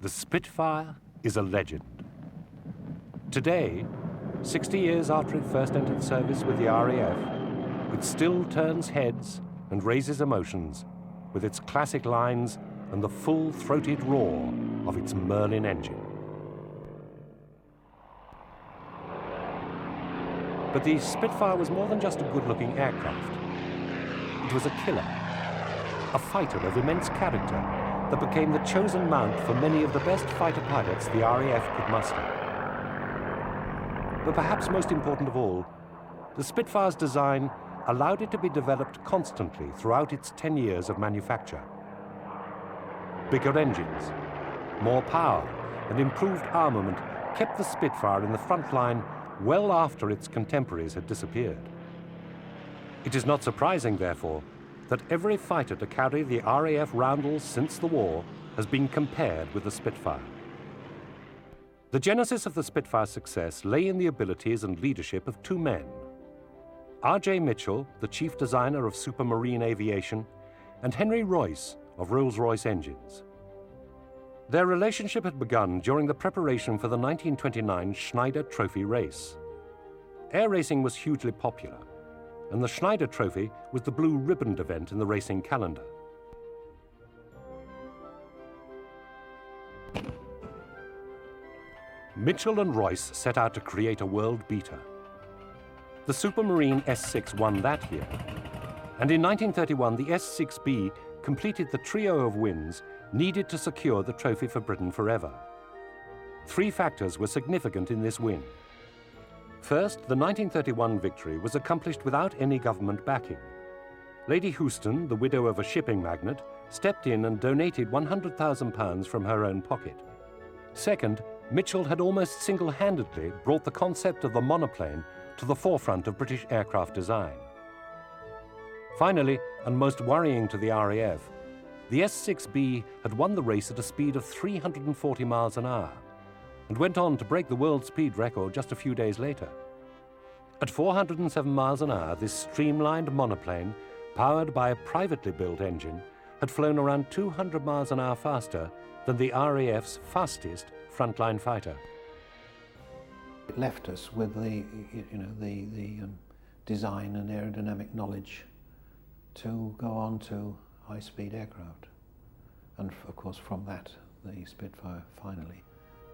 The Spitfire is a legend. Today, 60 years after it first entered service with the RAF, it still turns heads and raises emotions with its classic lines and the full-throated roar of its Merlin engine. But the Spitfire was more than just a good-looking aircraft. It was a killer, a fighter of immense character that became the chosen mount for many of the best fighter pilots the RAF could muster. But perhaps most important of all, the Spitfire's design allowed it to be developed constantly throughout its 10 years of manufacture. Bigger engines, more power, and improved armament kept the Spitfire in the front line well after its contemporaries had disappeared. It is not surprising, therefore, that every fighter to carry the RAF roundels since the war has been compared with the Spitfire. The genesis of the Spitfire's success lay in the abilities and leadership of two men. R.J. Mitchell, the chief designer of supermarine aviation, and Henry Royce of Rolls-Royce engines. Their relationship had begun during the preparation for the 1929 Schneider Trophy race. Air racing was hugely popular, and the Schneider Trophy was the blue ribboned event in the racing calendar. Mitchell and Royce set out to create a world beater. The Supermarine S6 won that year, and in 1931 the S6B completed the trio of wins needed to secure the trophy for Britain forever. Three factors were significant in this win. First, the 1931 victory was accomplished without any government backing. Lady Houston, the widow of a shipping magnate, stepped in and donated £100,000 from her own pocket. Second, Mitchell had almost single-handedly brought the concept of the monoplane to the forefront of British aircraft design. Finally, and most worrying to the RAF, the S6B had won the race at a speed of 340 miles an hour and went on to break the world speed record just a few days later. At 407 miles an hour, this streamlined monoplane, powered by a privately built engine, had flown around 200 miles an hour faster than the RAF's fastest frontline fighter. It left us with the design and aerodynamic knowledge to go on to high-speed aircraft. And of course from that, the Spitfire finally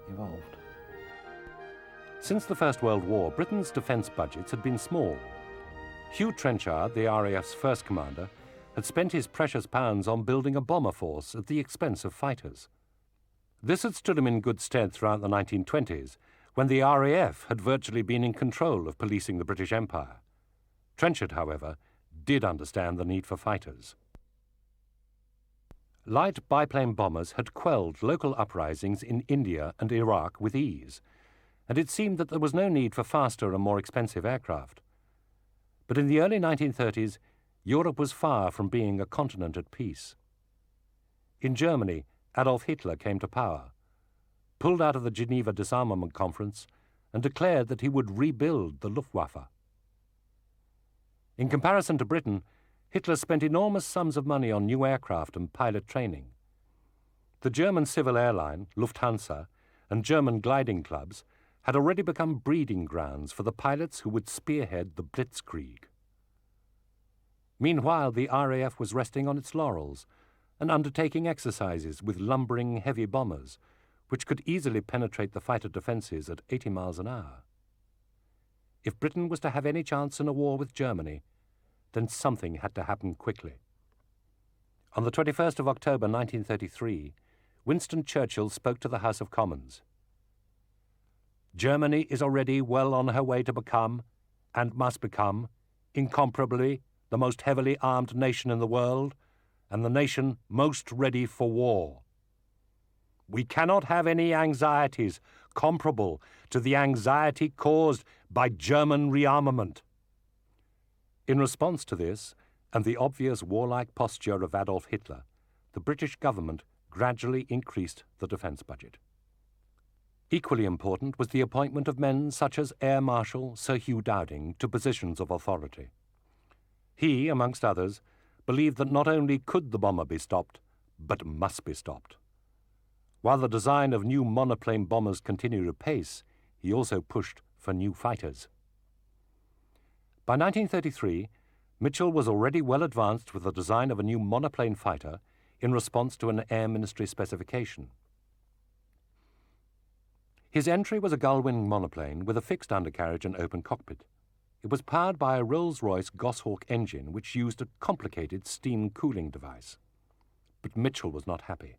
evolved. Since the First World War, Britain's defence budgets had been small. Hugh Trenchard, the RAF's first commander, had spent his precious pounds on building a bomber force at the expense of fighters. This had stood him in good stead throughout the 1920s, when the RAF had virtually been in control of policing the British Empire. Trenchard, however, did understand the need for fighters. Light biplane bombers had quelled local uprisings in India and Iraq with ease, and it seemed that there was no need for faster and more expensive aircraft. But in the early 1930s, Europe was far from being a continent at peace. In Germany, Adolf Hitler came to power, pulled out of the Geneva Disarmament Conference, and declared that he would rebuild the Luftwaffe. In comparison to Britain, Hitler spent enormous sums of money on new aircraft and pilot training. The German civil airline, Lufthansa, and German gliding clubs had already become breeding grounds for the pilots who would spearhead the Blitzkrieg. Meanwhile, the RAF was resting on its laurels and undertaking exercises with lumbering heavy bombers, which could easily penetrate the fighter defences at 80 miles an hour. If Britain was to have any chance in a war with Germany, then something had to happen quickly. On the 21st of October 1933, Winston Churchill spoke to the House of Commons. Germany is already well on her way to become, and must become, incomparably the most heavily armed nation in the world, and the nation most ready for war. We cannot have any anxieties comparable to the anxiety caused by German rearmament. In response to this, and the obvious warlike posture of Adolf Hitler, the British government gradually increased the defence budget. Equally important was the appointment of men such as Air Marshal Sir Hugh Dowding to positions of authority. He, amongst others, believed that not only could the bomber be stopped, but must be stopped. While the design of new monoplane bombers continued apace, he also pushed for new fighters. By 1933, Mitchell was already well advanced with the design of a new monoplane fighter in response to an Air Ministry specification. His entry was a gull-wing monoplane with a fixed undercarriage and open cockpit. It was powered by a Rolls-Royce Goshawk engine which used a complicated steam cooling device. But Mitchell was not happy.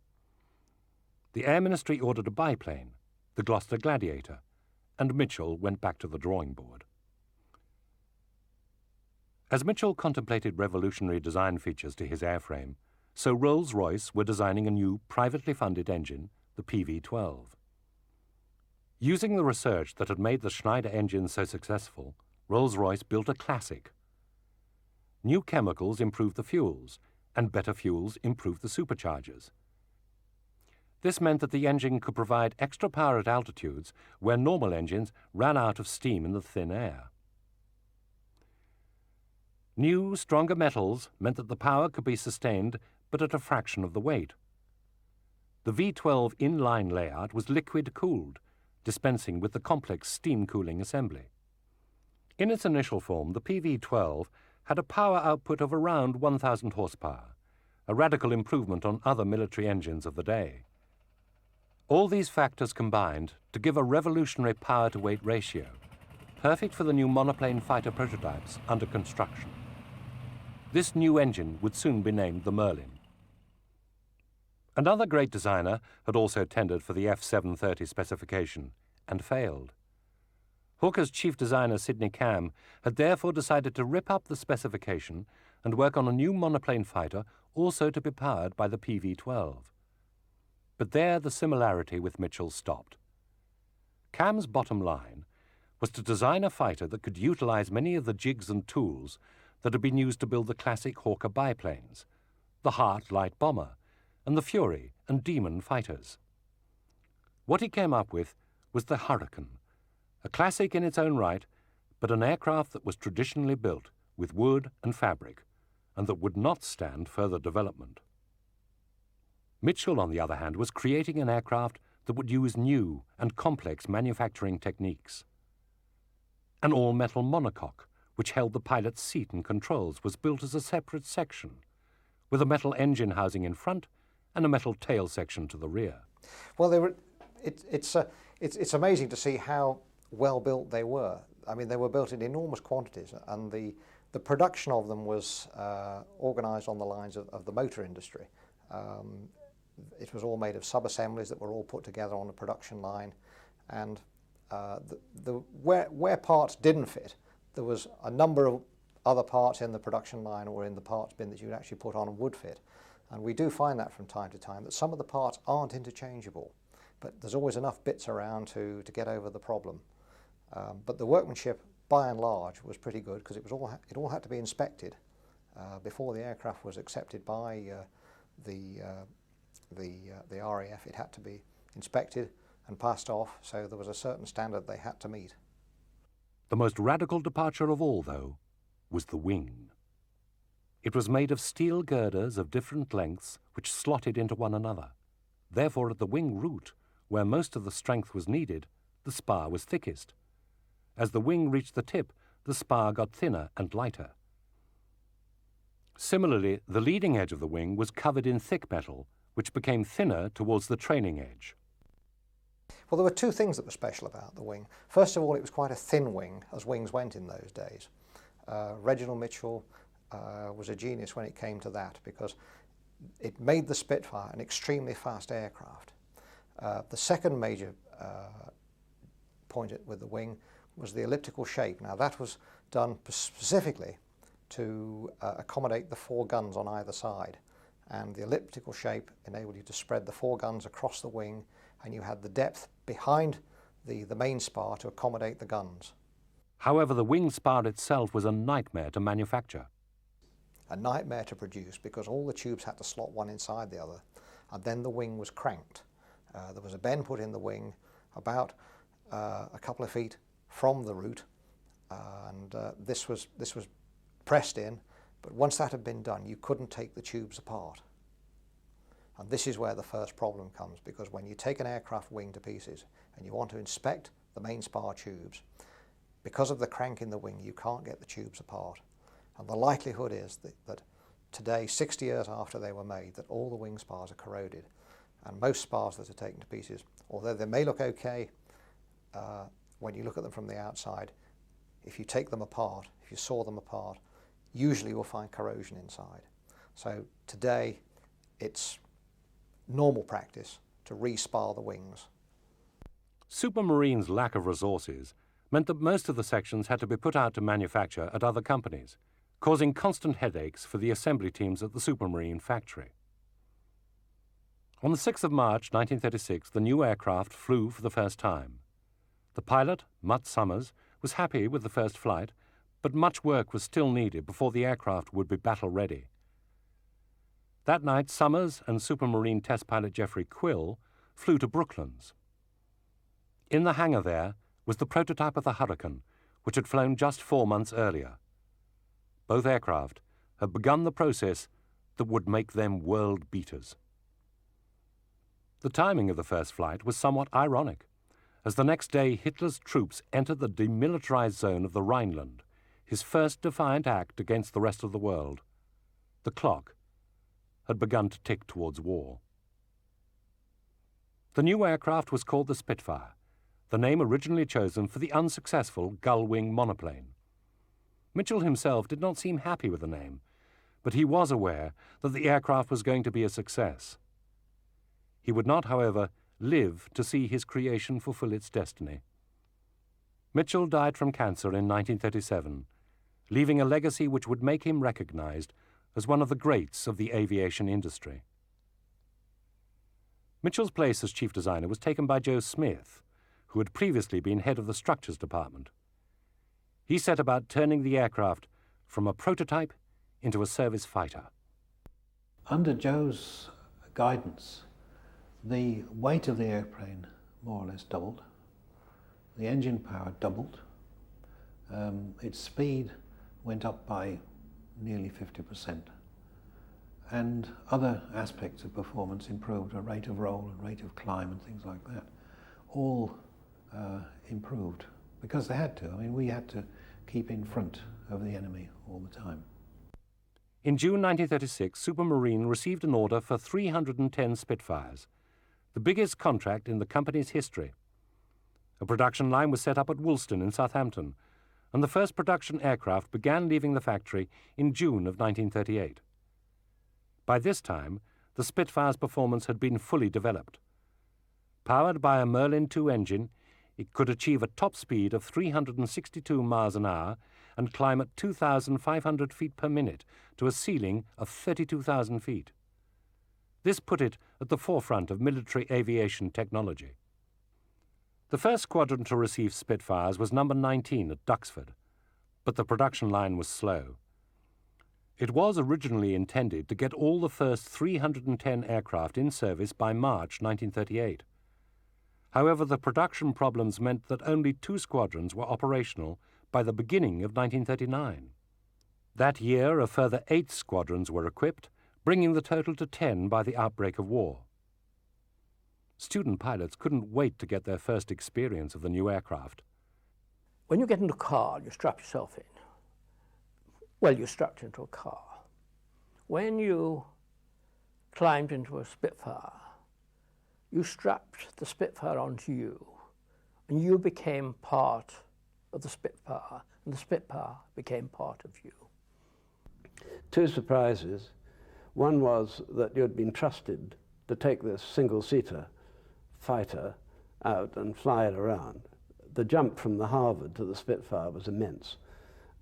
The Air Ministry ordered a biplane, the Gloucester Gladiator, and Mitchell went back to the drawing board. As Mitchell contemplated revolutionary design features to his airframe, so Rolls-Royce were designing a new privately funded engine, the PV-12. Using the research that had made the Schneider engine so successful, Rolls-Royce built a classic. New chemicals improved the fuels, and better fuels improved the superchargers. This meant that the engine could provide extra power at altitudes where normal engines ran out of steam in the thin air. New, stronger metals meant that the power could be sustained but at a fraction of the weight. The V-12 inline layout was liquid-cooled, dispensing with the complex steam cooling assembly. In its initial form, the PV-12 had a power output of around 1,000 horsepower, a radical improvement on other military engines of the day. All these factors combined to give a revolutionary power-to-weight ratio, perfect for the new monoplane fighter prototypes under construction. This new engine would soon be named the Merlin. Another great designer had also tendered for the F-730 specification and failed. Hawker's chief designer Sidney Cam had therefore decided to rip up the specification and work on a new monoplane fighter also to be powered by the PV-12. But there the similarity with Mitchell stopped. Cam's bottom line was to design a fighter that could utilize many of the jigs and tools that had been used to build the classic Hawker biplanes, the Hart light bomber, and the Fury and Demon fighters. What he came up with was the Hurricane, a classic in its own right, but an aircraft that was traditionally built with wood and fabric, and that would not stand further development. Mitchell, on the other hand, was creating an aircraft that would use new and complex manufacturing techniques. An all-metal monocoque, which held the pilot's seat and controls, was built as a separate section, with a metal engine housing in front and a metal tail section to the rear. Well, it's amazing to see how well built they were. I mean, they were built in enormous quantities, and the production of them was organised on the lines of the motor industry. It was all made of sub-assemblies that were all put together on a production line, and where parts didn't fit, there was a number of other parts in the production line or in the parts bin that you would actually put on and would fit. And we do find that from time to time, that some of the parts aren't interchangeable, but there's always enough bits around to get over the problem. But the workmanship, by and large, was pretty good, because it all had to be inspected before the aircraft was accepted by the RAF. It had to be inspected and passed off, so there was a certain standard they had to meet. The most radical departure of all, though, was the wing. It was made of steel girders of different lengths which slotted into one another. Therefore, at the wing root, where most of the strength was needed, the spar was thickest. As the wing reached the tip, the spar got thinner and lighter. Similarly, the leading edge of the wing was covered in thick metal, which became thinner towards the trailing edge. Well, there were two things that were special about the wing. First of all, it was quite a thin wing, as wings went in those days. Reginald Mitchell was a genius when it came to that, because it made the Spitfire an extremely fast aircraft. The second major point with the wing was the elliptical shape. Now, that was done specifically to accommodate the 4 guns on either side, and the elliptical shape enabled you to spread the 4 guns across the wing, and you had the depth behind the main spar to accommodate the guns. However, the wing spar itself was a nightmare to manufacture. A nightmare to produce, because all the tubes had to slot one inside the other, and then the wing was cranked. There was a bend put in the wing about a couple of feet from the root, and this was pressed in, but once that had been done, you couldn't take the tubes apart. And this is where the first problem comes, because when you take an aircraft wing to pieces and you want to inspect the main spar tubes, because of the crank in the wing, you can't get the tubes apart. And the likelihood is that today, 60 years after they were made, that all the wing spars are corroded. And most spars that are taken to pieces, although they may look okay when you look at them from the outside, if you take them apart, if you saw them apart, usually you'll find corrosion inside. So today, it's normal practice to re-spar the wings. Supermarine's lack of resources meant that most of the sections had to be put out to manufacture at other companies, causing constant headaches for the assembly teams at the Supermarine factory. On the 6th of March 1936, the new aircraft flew for the first time. The pilot, Mutt Summers, was happy with the first flight, but much work was still needed before the aircraft would be battle-ready. That night, Summers and Supermarine test pilot Jeffrey Quill flew to Brooklands. In the hangar there was the prototype of the Hurricane, which had flown just 4 months earlier. Both aircraft had begun the process that would make them world beaters. The timing of the first flight was somewhat ironic, as the next day Hitler's troops entered the demilitarized zone of the Rhineland, his first defiant act against the rest of the world. The clock had begun to tick towards war. The new aircraft was called the Spitfire, the name originally chosen for the unsuccessful gull-wing monoplane. Mitchell himself did not seem happy with the name, but he was aware that the aircraft was going to be a success. He would not, however, live to see his creation fulfill its destiny. Mitchell died from cancer in 1937, leaving a legacy which would make him recognized as one of the greats of the aviation industry. Mitchell's place as chief designer was taken by Joe Smith, who had previously been head of the structures department. He set about turning the aircraft from a prototype into a service fighter. Under Joe's guidance, the weight of the airplane more or less doubled. The engine power doubled. Its speed went up by nearly 50%. And other aspects of performance improved, a rate of roll and rate of climb and things like that, all improved because they had to. I mean, we had to keep in front of the enemy all the time. In June 1936, Supermarine received an order for 310 Spitfires, the biggest contract in the company's history. A production line was set up at Woolston in Southampton, and the first production aircraft began leaving the factory in June of 1938. By this time, the Spitfire's performance had been fully developed. Powered by a Merlin 2 engine, it could achieve a top speed of 362 miles an hour and climb at 2,500 feet per minute to a ceiling of 32,000 feet. This put it at the forefront of military aviation technology. The first squadron to receive Spitfires was number 19 at Duxford, but the production line was slow. It was originally intended to get all the first 310 aircraft in service by March 1938. However, the production problems meant that only 2 squadrons were operational by the beginning of 1939. That year, a further 8 squadrons were equipped, bringing the total to 10 by the outbreak of war. Student pilots couldn't wait to get their first experience of the new aircraft. When you get into a car, you strap yourself in. Well, you're strapped into a car. When you climbed into a Spitfire, you strapped the Spitfire onto you, and you became part of the Spitfire, and the Spitfire became part of you. 2 surprises. One was that you'd been trusted to take this single-seater fighter out and fly it around. The jump from the Harvard to the Spitfire was immense,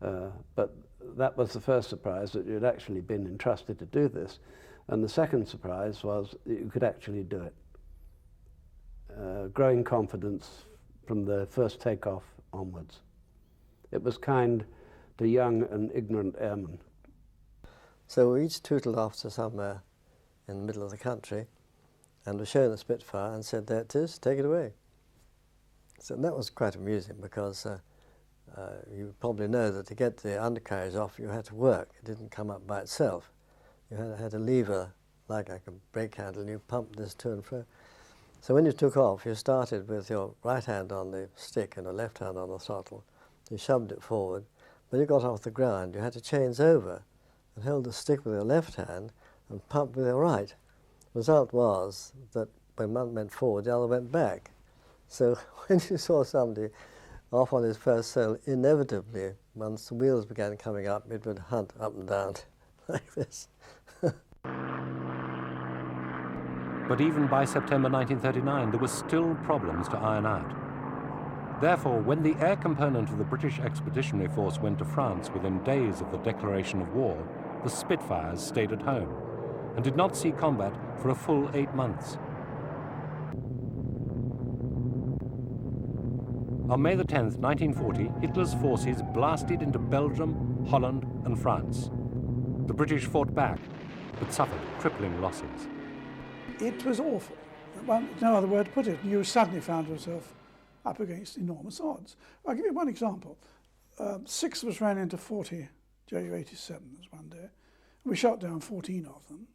but that was the first surprise, that you'd actually been entrusted to do this. And the second surprise was that you could actually do it. Growing confidence from the first takeoff onwards. It was kind to young and ignorant airmen. So we each tootled off to somewhere in the middle of the country and were shown the Spitfire and said, "There it is, take it away." So that was quite amusing because you probably know that to get the undercarriage off you had to work. It didn't come up by itself. You had to lever like a brake handle, and you pumped this to and fro. So when you took off, you started with your right hand on the stick and your left hand on the throttle. You shoved it forward. When you got off the ground, you had to change over and hold the stick with your left hand and pump with your right. The result was that when one went forward, the other went back. So when you saw somebody off on his first sail, inevitably, once the wheels began coming up, it would hunt up and down like this. But even by September 1939, there were still problems to iron out. Therefore, when the air component of the British Expeditionary Force went to France within days of the declaration of war, the Spitfires stayed at home and did not see combat for a full 8 months. On May the 10th, 1940, Hitler's forces blasted into Belgium, Holland, and France. The British fought back, but suffered crippling losses. It was awful. No other word to put it. You suddenly found yourself up against enormous odds. I'll give you one example. 6 of us ran into 40 Ju-87s one day. We shot down 14 of them,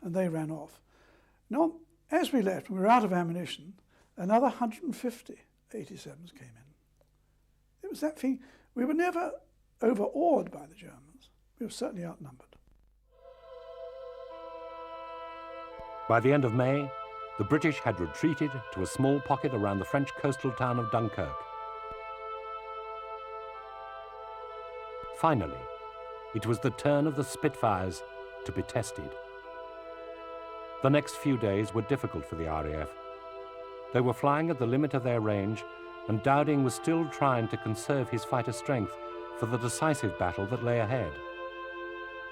and they ran off. Now, as we left, we were out of ammunition, another 150 87s came in. It was that thing. We were never overawed by the Germans. We were certainly outnumbered. By the end of May, the British had retreated to a small pocket around the French coastal town of Dunkirk. Finally, it was the turn of the Spitfires to be tested. The next few days were difficult for the RAF. They were flying at the limit of their range, and Dowding was still trying to conserve his fighter strength for the decisive battle that lay ahead.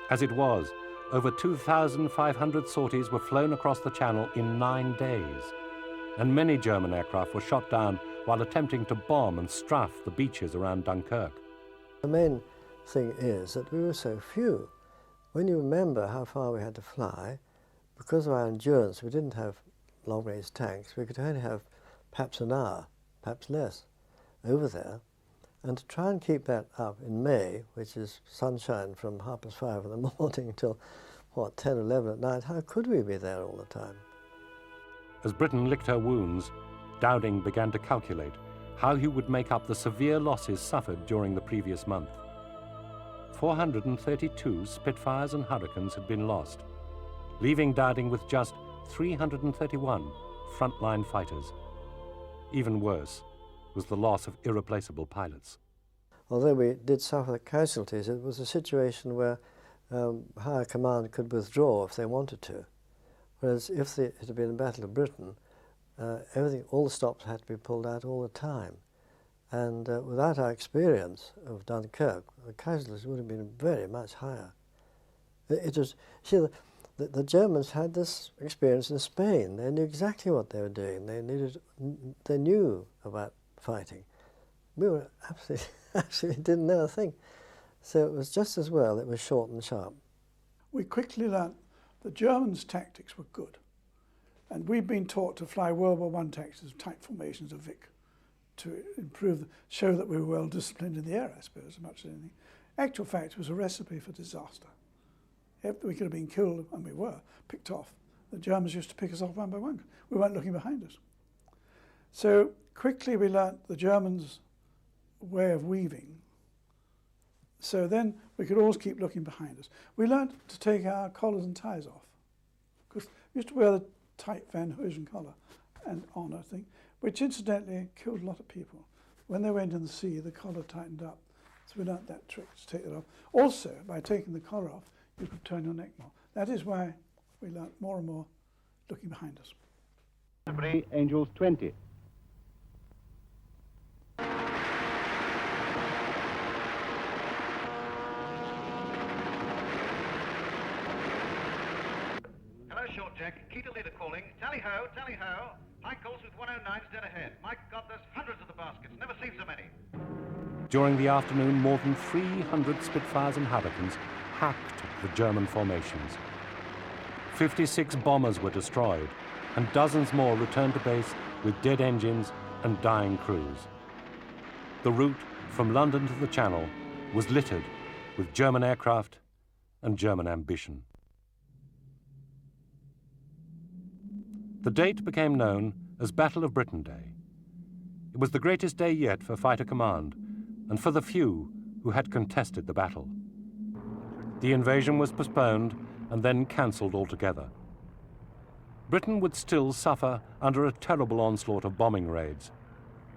As it was, over 2,500 sorties were flown across the Channel in 9 days, and many German aircraft were shot down while attempting to bomb and strafe the beaches around Dunkirk. The main thing is that we were so few. When you remember how far we had to fly, because of our endurance, we didn't have long-range tanks. We could only have perhaps an hour, perhaps less, over there. And to try and keep that up in May, which is sunshine from 5:30 in the morning till, 10, 11 at night, how could we be there all the time? As Britain licked her wounds, Dowding began to calculate how he would make up the severe losses suffered during the previous month. 432 Spitfires and Hurricanes had been lost, leaving Dowding with just 331 frontline fighters. Even worse was the loss of irreplaceable pilots. Although we did suffer casualties, it was a situation where higher command could withdraw if they wanted to. Whereas if it had been a Battle of Britain, all the stops had to be pulled out all the time. And without our experience of Dunkirk, the casualties would have been very much higher. The Germans had this experience in Spain. They knew exactly what they were doing. They knew about fighting. We were absolutely didn't know a thing. So it was just as well it was short and sharp. We quickly learnt the Germans' tactics were good. And we'd been taught to fly World War I tactics, tight formations of Vic, to show that we were well disciplined in the air, I suppose, as much as anything. Actual fact, it was a recipe for disaster. We could have been killed, and we were, picked off. The Germans used to pick us off one by one. We weren't looking behind us. So quickly we learnt the Germans' way of weaving. So then we could always keep looking behind us. We learnt to take our collars and ties off, because we used to wear the tight Van Heusen collar and honour thing, which incidentally killed a lot of people. When they went in the sea, the collar tightened up. So we learnt that trick, to take it off. Also, by taking the collar off, you could turn your neck more. That is why we learnt more and more looking behind us. Angels 20. Hello, Short Jack. Keto leader calling. Tally ho, tally ho. High calls with 109's dead ahead. My God, there's hundreds of the baskets. Never seen so many. During the afternoon, more than 300 Spitfires and Hurricanes hacked the German formations. 56 bombers were destroyed, and dozens more returned to base with dead engines and dying crews. The route from London to the Channel was littered with German aircraft and German ambition. The date became known as Battle of Britain Day. It was the greatest day yet for fighter command, and for the few who had contested the battle. The invasion was postponed and then cancelled altogether. Britain would still suffer under a terrible onslaught of bombing raids,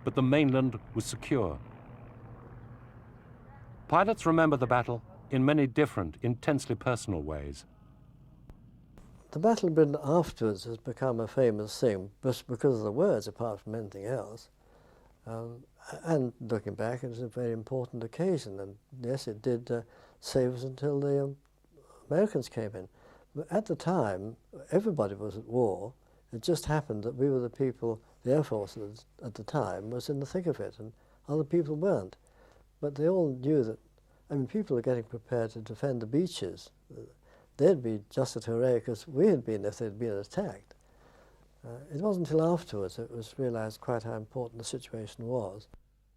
but the mainland was secure. Pilots remember the battle in many different, intensely personal ways. The Battle of Britain afterwards has become a famous thing just because of the words, apart from anything else. And looking back, it was a very important occasion, and yes, it did save us until the Americans came in. But at the time, everybody was at war. It just happened that we were the people, the Air Force at the time was in the thick of it, and other people weren't. But they all knew that, I mean, people are getting prepared to defend the beaches. They'd be just as heroic as we had been if they'd been attacked. It wasn't until afterwards it was realised quite how important the situation was.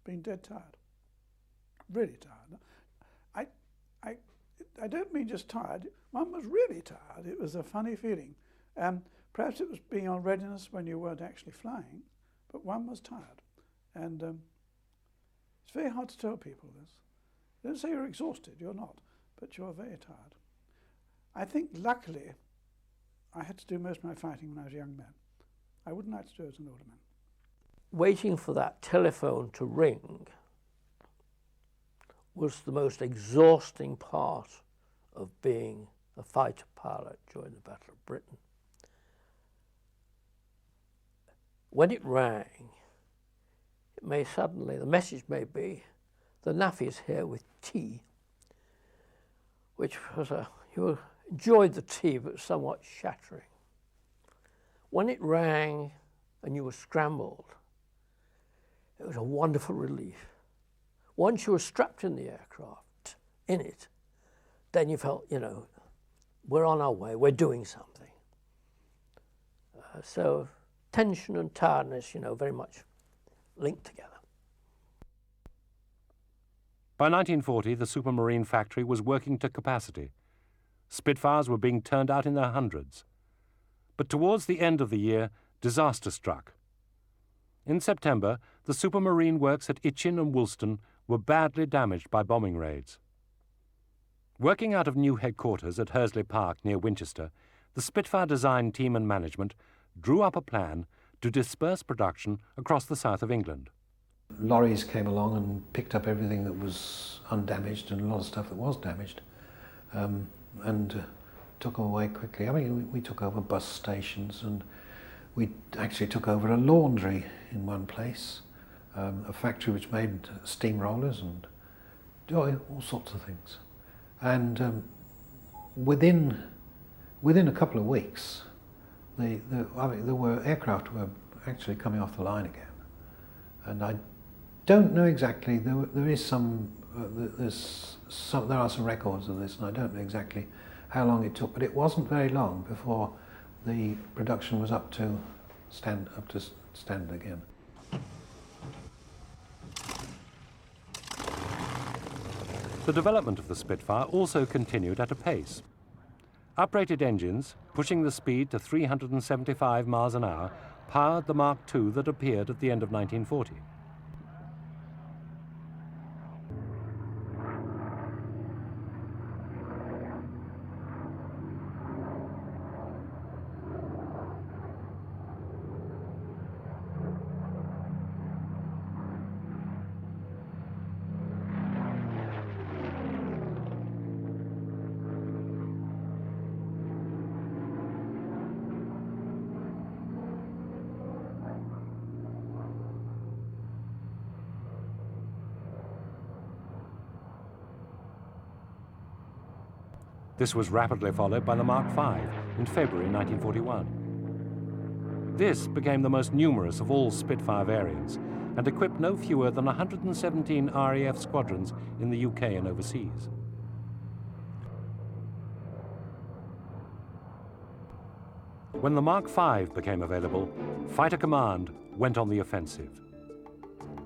Being dead tired, really tired. I don't mean just tired, one was really tired. It was a funny feeling. Perhaps it was being on readiness when you weren't actually flying, but one was tired. And it's very hard to tell people this. Don't say you're exhausted, you're not, but you're very tired. I think luckily I had to do most of my fighting when I was a young man. I wouldn't like to do it as an older man. Waiting for that telephone to ring was the most exhausting part of being a fighter pilot during the Battle of Britain. When it rang, the message may be, the naffy's here with tea, which was you enjoyed the tea, but somewhat shattering. When it rang and you were scrambled, it was a wonderful relief. Once you were strapped in the aircraft, in it, then you felt, you know, we're on our way, we're doing something. So tension and tiredness, you know, very much linked together. By 1940, the Supermarine factory was working to capacity. Spitfires were being turned out in their hundreds. But towards the end of the year, disaster struck. In September, the Supermarine works at Itchen and Woolston were badly damaged by bombing raids. Working out of new headquarters at Hursley Park near Winchester, the Spitfire design team and management drew up a plan to disperse production across the south of England. Lorries came along and picked up everything that was undamaged and a lot of stuff that was damaged, and took them away quickly. I mean, we took over bus stations, and we actually took over a laundry in one place, a factory which made steamrollers and all sorts of things. And within a couple of weeks, aircraft were actually coming off the line again. And I don't know exactly. There are some records of this, and I don't know exactly how long it took. But it wasn't very long before the production was up to standard again. The development of the Spitfire also continued at a pace. Uprated engines, pushing the speed to 375 miles an hour, powered the Mark II that appeared at the end of 1940. This was rapidly followed by the Mark V in February 1941. This became the most numerous of all Spitfire variants and equipped no fewer than 117 RAF squadrons in the UK and overseas. When the Mark V became available, Fighter Command went on the offensive.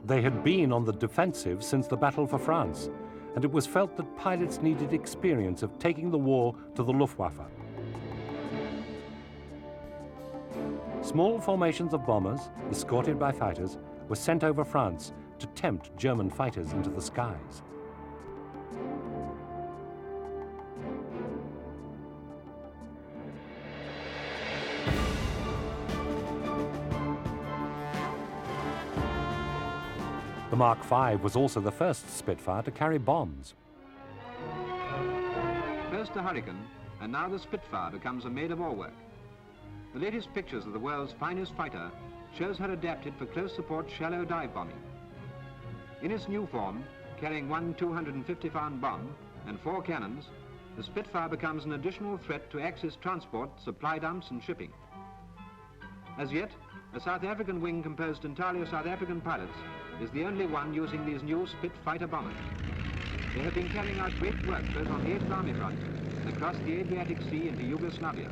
They had been on the defensive since the Battle for France, and it was felt that pilots needed experience of taking the war to the Luftwaffe. Small formations of bombers, escorted by fighters, were sent over France to tempt German fighters into the skies. The Mark V was also the first Spitfire to carry bombs. First the Hurricane, and now the Spitfire becomes a maid-of-all work. The latest pictures of the world's finest fighter shows her adapted for close support shallow dive bombing. In its new form, carrying one 250-pound bomb and 4 cannons, the Spitfire becomes an additional threat to Axis transport, supply dumps and shipping. As yet, a South African wing composed entirely of South African pilots is the only one using these new Spitfire bombers. They have been carrying out great work both on the 8th Army Front and across the Adriatic Sea into Yugoslavia.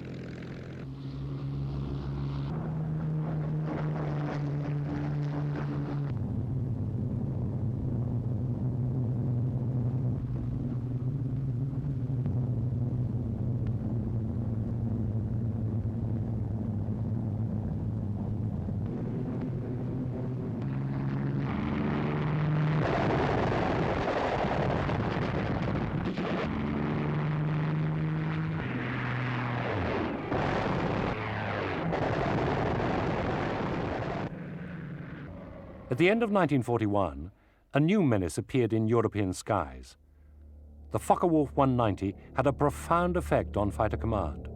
At the end of 1941, a new menace appeared in European skies. The Focke-Wulf 190 had a profound effect on fighter command.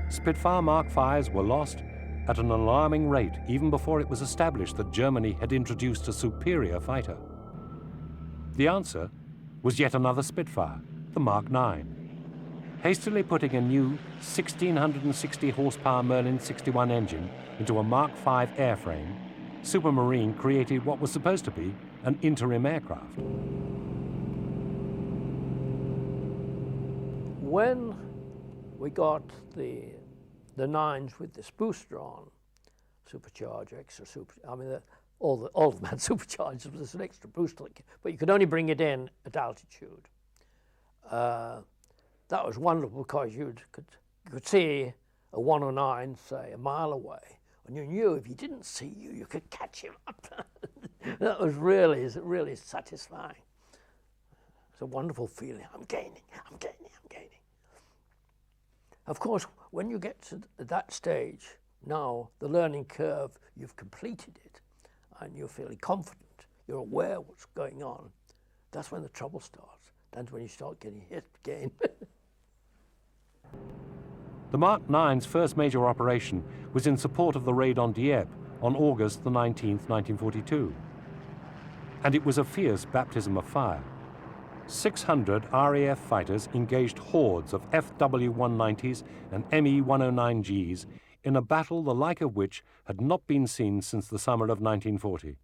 Spitfire Mark V's were lost at an alarming rate even before it was established that Germany had introduced a superior fighter. The answer was yet another Spitfire, the Mark IX. Hastily putting a new 1,660 horsepower Merlin 61 engine into a Mark V airframe, Supermarine created what was supposed to be an interim aircraft. When we got the nines with this booster on, supercharge, extra super, I mean, all of them had superchargers, there's an extra booster, but you could only bring it in at altitude. That was wonderful because you could see a 109, say, a mile away, and you knew if he didn't see you, you could catch him up. That was really satisfying. It's a wonderful feeling. I'm gaining. Of course, when you get to that stage, now the learning curve, you've completed it, and you're feeling confident, you're aware what's going on, that's when the trouble starts. That's when you start getting hit again. The Mark IX's first major operation was in support of the raid on Dieppe on August the 19th, 1942. And it was a fierce baptism of fire. 600 RAF fighters engaged hordes of FW-190s and Me109Gs in a battle the like of which had not been seen since the summer of 1940.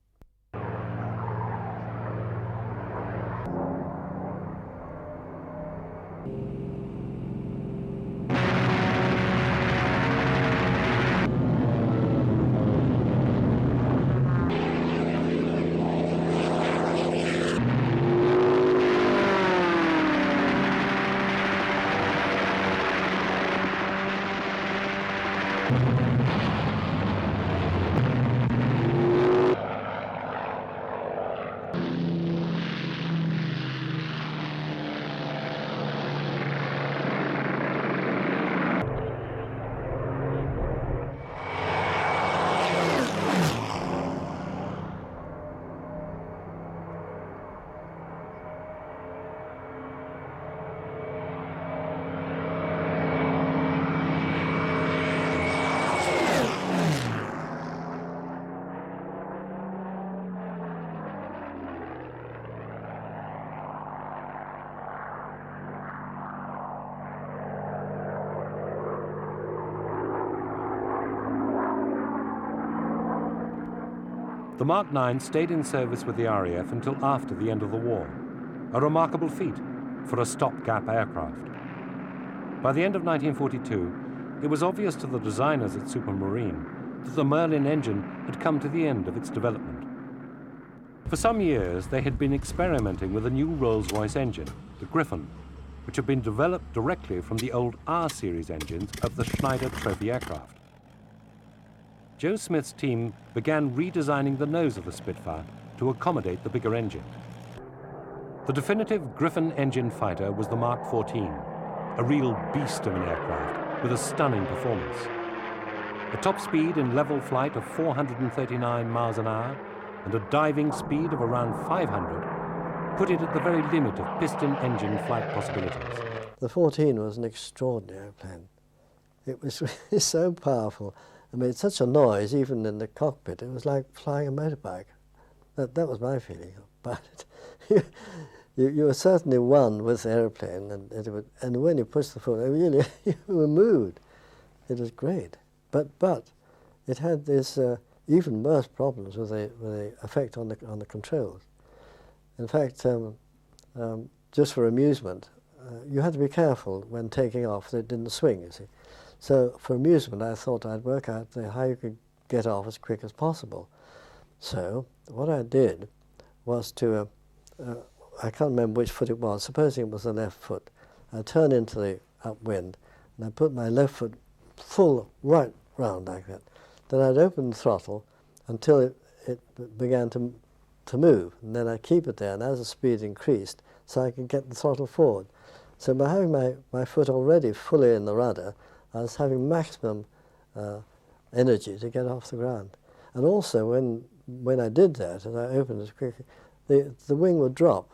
The Mark IX stayed in service with the RAF until after the end of the war, a remarkable feat for a stopgap aircraft. By the end of 1942, it was obvious to the designers at Supermarine that the Merlin engine had come to the end of its development. For some years, they had been experimenting with a new Rolls-Royce engine, the Griffon, which had been developed directly from the old R-series engines of the Schneider trophy aircraft. Joe Smith's team began redesigning the nose of the Spitfire to accommodate the bigger engine. The definitive Griffon-engined fighter was the Mark 14, a real beast of an aircraft with a stunning performance. A top speed in level flight of 439 miles an hour and a diving speed of around 500 put it at the very limit of piston engine flight possibilities. The 14 was an extraordinary airplane. It was really so powerful. It made such a noise, even in the cockpit. It was like flying a motorbike. That was my feeling about it. You were certainly one with the aeroplane, and when you pushed the foot, really, you were moved. It was great. But it had this even worse problems with the effect on the controls. In fact, just for amusement, you had to be careful when taking off that it didn't swing, you see. So for amusement, I thought I'd work out how you could get off as quick as possible. So what I did was to, I can't remember which foot it was, supposing it was the left foot, I turned into the upwind and I put my left foot full right round like that. Then I'd open the throttle until it began to move, and then I'd keep it there, and as the speed increased, so I could get the throttle forward. So by having my foot already fully in the rudder, I was having maximum energy to get off the ground. And also, when I did that, and I opened it quickly, the wing would drop,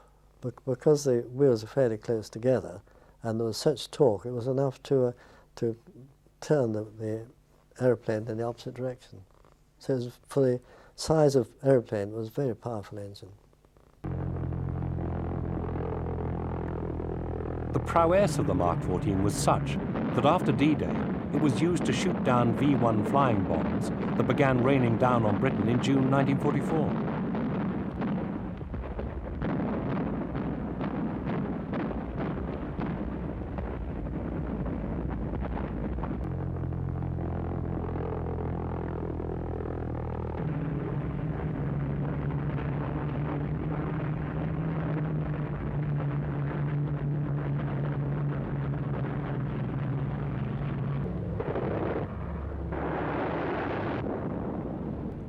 because the wheels are fairly close together, and there was such torque, it was enough to turn the aeroplane in the opposite direction. So it was, for the size of aeroplane, it was a very powerful engine. The prowess of the Mark 14 was such that after D-Day, it was used to shoot down V-1 flying bombs that began raining down on Britain in June 1944.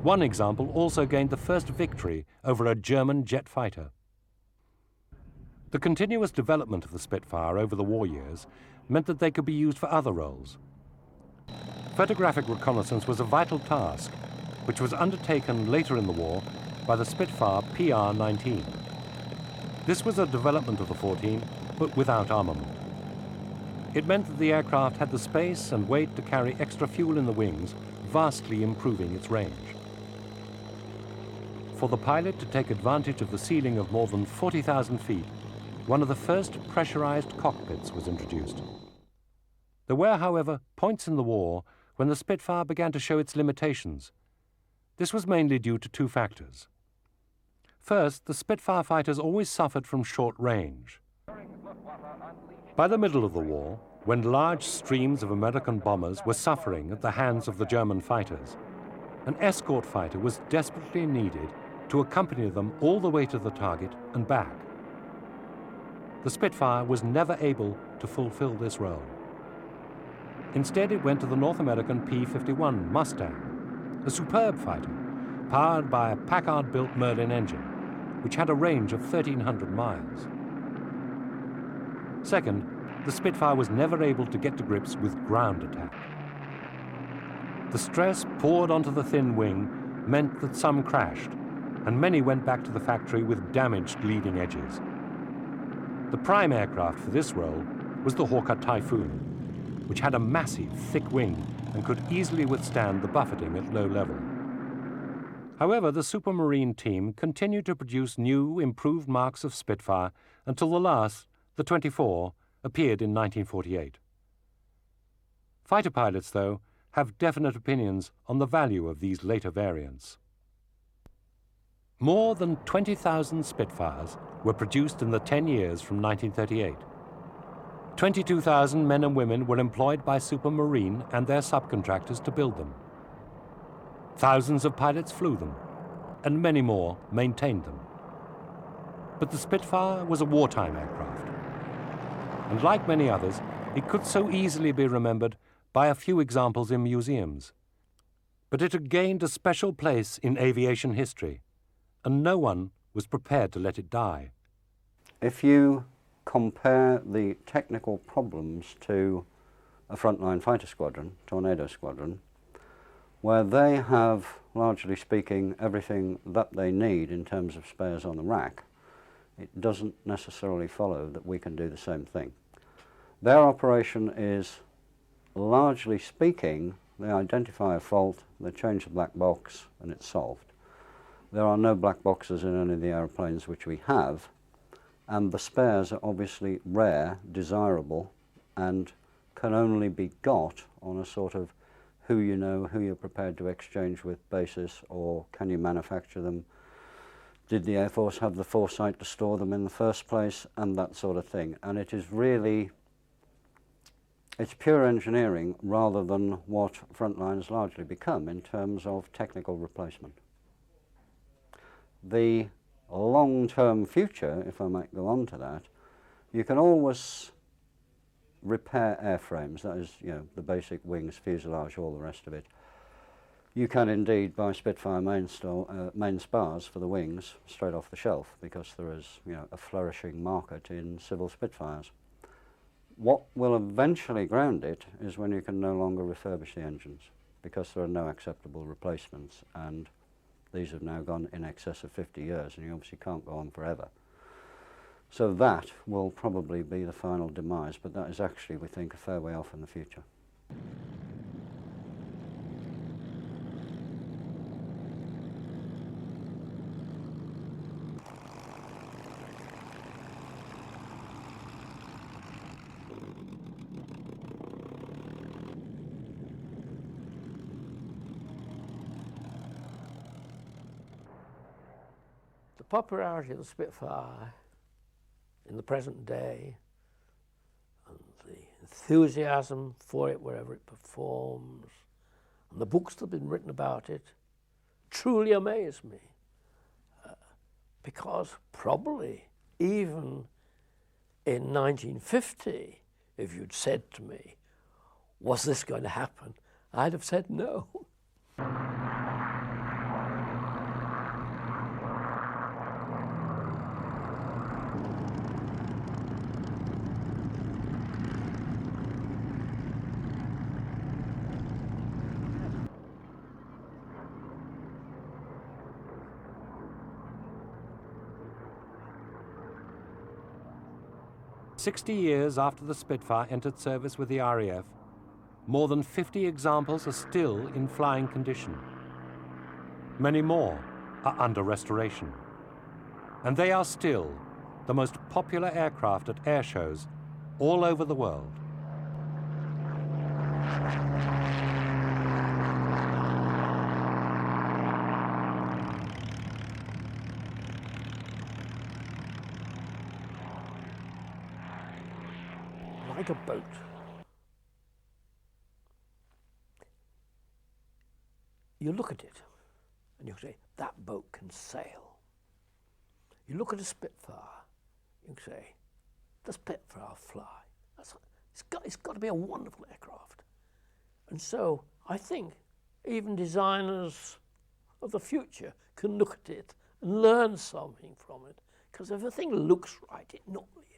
One example also gained the first victory over a German jet fighter. The continuous development of the Spitfire over the war years meant that they could be used for other roles. Photographic reconnaissance was a vital task, which was undertaken later in the war by the Spitfire PR-19. This was a development of the 14, but without armament. It meant that the aircraft had the space and weight to carry extra fuel in the wings, vastly improving its range. For the pilot to take advantage of the ceiling of more than 40,000 feet, one of the first pressurized cockpits was introduced. There were, however, points in the war when the Spitfire began to show its limitations. This was mainly due to two factors. First, the Spitfire fighters always suffered from short range. By the middle of the war, when large streams of American bombers were suffering at the hands of the German fighters, an escort fighter was desperately needed to accompany them all the way to the target and back. The Spitfire was never able to fulfill this role. Instead, it went to the North American P-51 Mustang, a superb fighter, powered by a Packard-built Merlin engine, which had a range of 1,300 miles. Second, the Spitfire was never able to get to grips with ground attack. The stress poured onto the thin wing meant that some crashed, and many went back to the factory with damaged leading edges. The prime aircraft for this role was the Hawker Typhoon, which had a massive, thick wing and could easily withstand the buffeting at low level. However, the Supermarine team continued to produce new, improved marks of Spitfire until the last, the 24, appeared in 1948. Fighter pilots, though, have definite opinions on the value of these later variants. More than 20,000 Spitfires were produced in the 10 years from 1938. 22,000 men and women were employed by Supermarine and their subcontractors to build them. Thousands of pilots flew them, and many more maintained them. But the Spitfire was a wartime aircraft, and like many others, it could so easily be remembered by a few examples in museums. But it had gained a special place in aviation history, and no one was prepared to let it die. If you compare the technical problems to a frontline fighter squadron, tornado squadron, where they have, largely speaking, everything that they need in terms of spares on the rack, it doesn't necessarily follow that we can do the same thing. Their operation is, largely speaking, they identify a fault, they change the black box, and it's solved. There are no black boxes in any of the aeroplanes which we have, and the spares are obviously rare, desirable, and can only be got on a sort of who you know, who you're prepared to exchange with basis, or can you manufacture them? Did the Air Force have the foresight to store them in the first place, and that sort of thing. And it is really, it's pure engineering rather than what frontlines largely become in terms of technical replacement. The long-term future, if I might go on to that, you can always repair airframes, that is, you know, the basic wings, fuselage, all the rest of it. You can indeed buy Spitfire main spars for the wings straight off the shelf, because there is, you know, a flourishing market in civil Spitfires. What will eventually ground it is when you can no longer refurbish the engines, because there are no acceptable replacements, and these have now gone in excess of 50 years, and you obviously can't go on forever. So that will probably be the final demise, but that is actually, we think, a fair way off in the future. The popularity of the Spitfire in the present day, and the enthusiasm for it wherever it performs, and the books that have been written about it, truly amaze me. Because probably even in 1950, if you'd said to me, was this going to happen, I'd have said no. "60 years after the Spitfire entered service with the RAF, more than 50 examples are still in flying condition. Many more are under restoration. And they are still the most popular aircraft at air shows all over the world. Like a boat. You look at it and you say, that boat can sail. You look at a Spitfire, you can say, the Spitfire will fly. It's got to be a wonderful aircraft. And so I think even designers of the future can look at it and learn something from it, because if a thing looks right, it normally